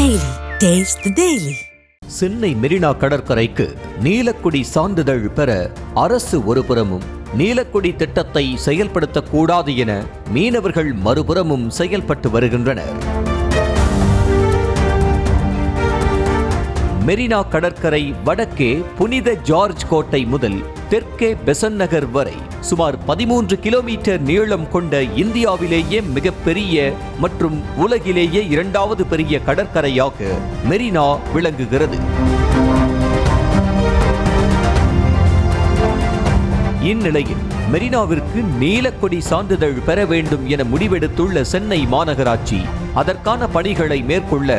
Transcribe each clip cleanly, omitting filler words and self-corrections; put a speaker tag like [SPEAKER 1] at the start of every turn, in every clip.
[SPEAKER 1] Daily. Taste the Daily.
[SPEAKER 2] Chennai Marina கடற்கரைக்கு நீலக்கொடி சான்றிதழ் பெற அரசு ஒருபுறமும் நீலக்கொடி திட்டத்தை செயல்படுத்தக்கூடாது என மீனவர்கள் மறுபுறமும் செயல்பட்டு வருகின்றனர். மெரினா கடற்கரை வடக்கே புனித ஜார்ஜ் கோட்டை முதல் தெற்கே பெசன்ட் நகர் வரை சுமார் 13 கிலோமீட்டர் நீளம் கொண்ட இந்தியாவிலேயே மிகப்பெரிய மற்றும் உலகிலேயே 2வது பெரிய கடற்கரையாக மெரினா விளங்குகிறது. இந்நிலையில் மெரினாவிற்கு நீலக்கொடி சான்றிதழ் பெற வேண்டும் என முடிவெடுத்துள்ள சென்னை மாநகராட்சி அதற்கான பணிகளை மேற்கொள்ள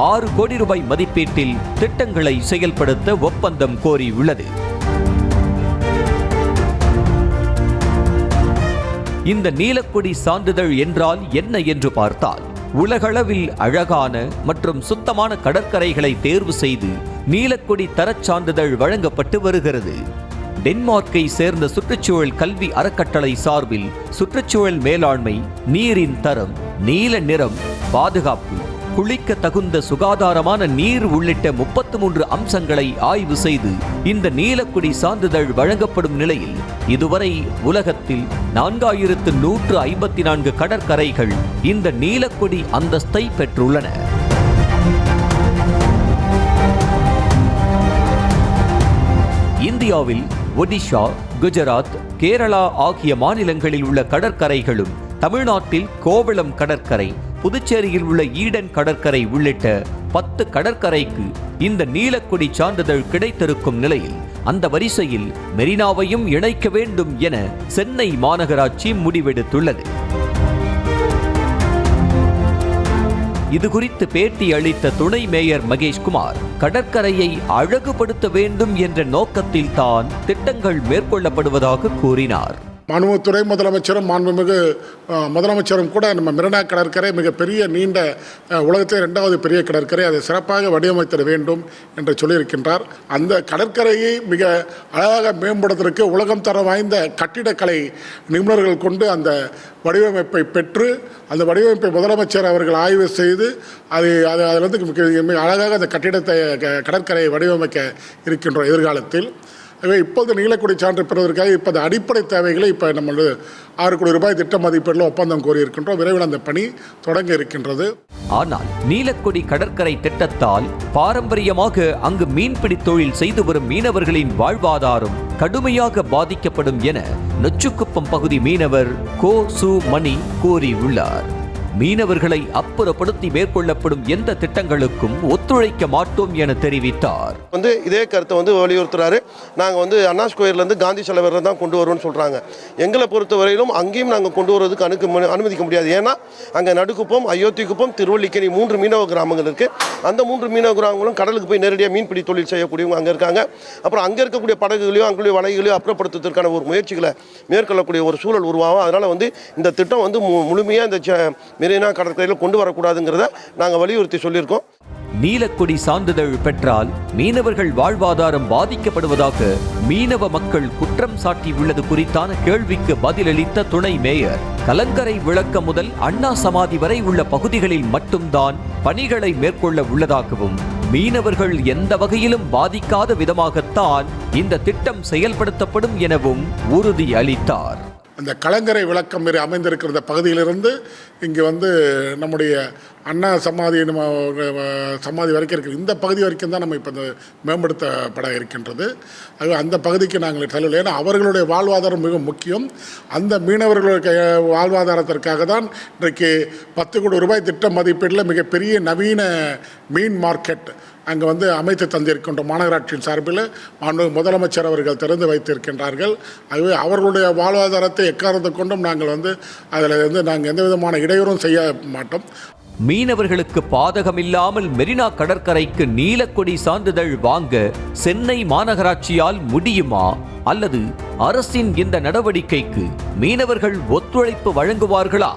[SPEAKER 2] 6 கோடி ரூபாய் மதிப்பீட்டில் திட்டங்களை செயல்படுத்த ஒப்பந்தம் கோரியுள்ளது. இந்த நீலக்கொடி சான்றிதழ் என்றால் என்ன என்று பார்த்தால், உலகளவில் அழகான மற்றும் சுத்தமான கடற்கரைகளை தேர்வு செய்து நீலக்கொடி தரச் சான்றிதழ் வழங்கப்பட்டு வருகிறது. டென்மார்க்கை சேர்ந்த சுற்றுச்சூழல் கல்வி அறக்கட்டளை சார்பில் சுற்றுச்சூழல் மேலாண்மை, நீரின் தரம், நீல நிறம், பாதுகாப்பு, குளிக்க தகுந்த சுகாதாரமான நீர் உள்ளிட்ட 33 அம்சங்களை ஆய்வு செய்து இந்த நீலக்கொடி சான்றிதழ் வழங்கப்படும் நிலையில் இதுவரை உலகத்தில் 4154 கடற்கரைகள் இந்த நீலக்கொடி அந்தஸ்தை பெற்றுள்ளன. இந்தியாவில் ஒடிஷா, குஜராத், கேரளா ஆகிய மாநிலங்களில் உள்ள கடற்கரைகளும், தமிழ்நாட்டில் கோவளம் கடற்கரை, புதுச்சேரியில் உள்ள ஈடன் கடற்கரை உள்ளிட்ட 10 கடற்கரைக்கு இந்த நீலக்கொடி சான்றிதழ் கிடைத்திருக்கும் நிலையில் அந்த வரிசையில் மெரினாவையும் இணைக்க வேண்டும் என சென்னை மாநகராட்சி முடிவெடுத்துள்ளது. இதுகுறித்து பேட்டி அளித்த துணை மேயர் மகேஷ்குமார், கடற்கரையை அழகுபடுத்த வேண்டும் என்ற நோக்கத்தில் தான் திட்டங்கள் மேற்கொள்ளப்படுவதாக கூறினார்.
[SPEAKER 3] துணை முதலமைச்சரும் மாண்புமிகு முதலமைச்சரும் கூட நம்ம மெரினா கடற்கரை மிகப்பெரிய நீண்ட உலகத்திலே 2வது பெரிய கடற்கரை, அதை சிறப்பாக வடிவமைத்திட வேண்டும் என்று சொல்லியிருக்கின்றார். அந்த கடற்கரையை மிக அழகாக மேம்படுத்துவதற்கு உலகம் தரம் வாய்ந்த கட்டிடக்கலை நிபுணர்கள் கொண்டு அந்த வடிவமைப்பை பெற்று அந்த வடிவமைப்பை முதலமைச்சர் அவர்கள் ஆய்வு செய்து அதிலிருந்து மிக அழகாக அந்த கட்டிடத்தை கடற்கரையை வடிவமைக்க இருக்கின்றோம் எதிர்காலத்தில். இப்போது நீலக்கொடி சான்று பெறுவதற்காக இப்போது அடிப்படை தேவைகளை இப்போ நம்ம 6 கோடி ரூபாய் திட்ட மதிப்பீட்டில் ஒப்பந்தம் கோரியிருக்கின்றோம். விரைவில் அந்த பணி தொடங்க இருக்கின்றது.
[SPEAKER 2] ஆனால் நீலக்கொடி கடற்கரை திட்டத்தால் பாரம்பரியமாக அங்கு மீன்பிடி தொழில் செய்து வரும் மீனவர்களின் வாழ்வாதாரம் கடுமையாக பாதிக்கப்படும் என நொச்சிக்குப்பம் பகுதி மீனவர் கோ சு மணி கூறியுள்ளார். மீனவர்களை அப்புறப்படுத்தி மேற்கொள்ளப்படும் எந்த திட்டங்களுக்கும் ஒத்துழைக்க மாட்டோம் என தெரிவித்தார்.
[SPEAKER 4] இதே கருத்தை வலியுறுத்துறாரு. நாங்கள் அண்ணா ஸ்கொயர்லேருந்து காந்தி சிலை வரை தான் கொண்டு வருவோம்னு சொல்கிறாங்க. எங்களை பொறுத்தவரையிலும் அங்கேயும் நாங்கள் கொண்டு வருவதற்கு அனுமதிக்க முடியாது. ஏன்னா அங்கே நடுக்குப்பம், அயோத்திக்குப்பம், திருவல்லிக்கேணி 3 மீனவ கிராமங்கள் இருக்குது. அந்த 3 மீனவ கிராமங்களும் கடலுக்கு போய் நேரடியாக மீன்பிடி தொழில் செய்யக்கூடியவங்க அங்கே இருக்காங்க. அப்புறம் அங்கே இருக்கக்கூடிய படகுகளையும் அங்குள்ள வலைகளையும் அப்புறப்படுத்துவதற்கான ஒரு முயற்சிகளை மேற்கொள்ளக்கூடிய ஒரு சூழல் உருவாகும். அதனால் இந்த திட்டம் முழுமையாக இந்த மெரினா கடற்கரையில் கொண்டு வரக்கூடாதுங்கிறத நாங்கள் வலியுறுத்தி சொல்லியிருக்கோம்.
[SPEAKER 2] நீலக்கொடி சான்றிதழ் பெற்றால் மீனவர்கள் வாழ்வாதாரம் பாதிக்கப்படுவதாக மீனவ மக்கள் குற்றம் சாட்டியுள்ளது குறித்தான கேள்விக்கு பதிலளித்த துணை மேயர், கலங்கரை விளக்கம் முதல் அண்ணா சமாதி வரை உள்ள பகுதிகளில் மட்டும்தான் பணிகளை மேற்கொள்ள உள்ளதாகவும், மீனவர்கள் எந்த வகையிலும் பாதிக்காத விதமாகத்தான் இந்த திட்டம் செயல்படுத்தப்படும் எனவும் உறுதி அளித்தார்.
[SPEAKER 3] அந்த கலங்கரை விளக்கம் மாரி அமைந்திருக்கிற பகுதியிலிருந்து இங்கே நம்முடைய அண்ணா சமாதி வரைக்கும் இருக்கிற இந்த பகுதி வரைக்கும் தான் நம்ம இப்போ இந்த மேம்படுத்தப்பட இருக்கின்றது. அது அந்த பகுதிக்கு நாங்கள் செல்லவில்லை. ஏன்னா அவர்களுடைய வாழ்வாதாரம் மிக முக்கியம். அந்த மீனவர்களுடைய வாழ்வாதாரத்திற்காக தான் இன்றைக்கு 10 கோடி ரூபாய் திட்ட மதிப்பீட்டில் மிகப்பெரிய நவீன மீன் மார்க்கெட் அங்கே அமைத்து தந்திருக்கின்ற மாநகராட்சியின் சார்பில் முதலமைச்சர் அவர்கள் திறந்து வைத்திருக்கின்றார்கள். ஆகவே அவர்களுடைய வாழ்வாதாரத்தை எக்காரணத்தை கொண்டும் நாங்கள் அதில் நாங்கள் எந்த விதமான இடையூறும் செய்ய மாட்டோம்.
[SPEAKER 2] மீனவர்களுக்கு பாதகமில்லாமல் மெரினா கடற்கரைக்கு நீலக்கொடி சான்றிதழ் வாங்க சென்னை மாநகராட்சியால் முடியுமா, அல்லது அரசின் இந்த நடவடிக்கைக்கு மீனவர்கள் ஒத்துழைப்பு வழங்குவார்களா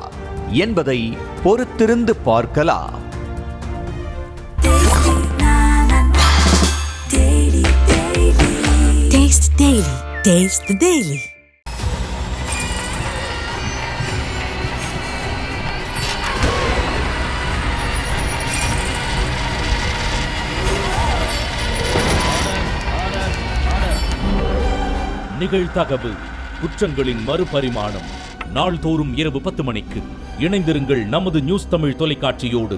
[SPEAKER 2] என்பதை பொறுத்திருந்து பார்க்கலாம்.
[SPEAKER 1] Taste the Daily.
[SPEAKER 5] நிகழ்தகவு, குற்றங்களின் மறுபரிமாணம். நாள்தோறும் இரவு 10 மணிக்கு இணைந்திருங்கள் நமது நியூஸ் தமிழ் தொலைக்காட்சியோடு.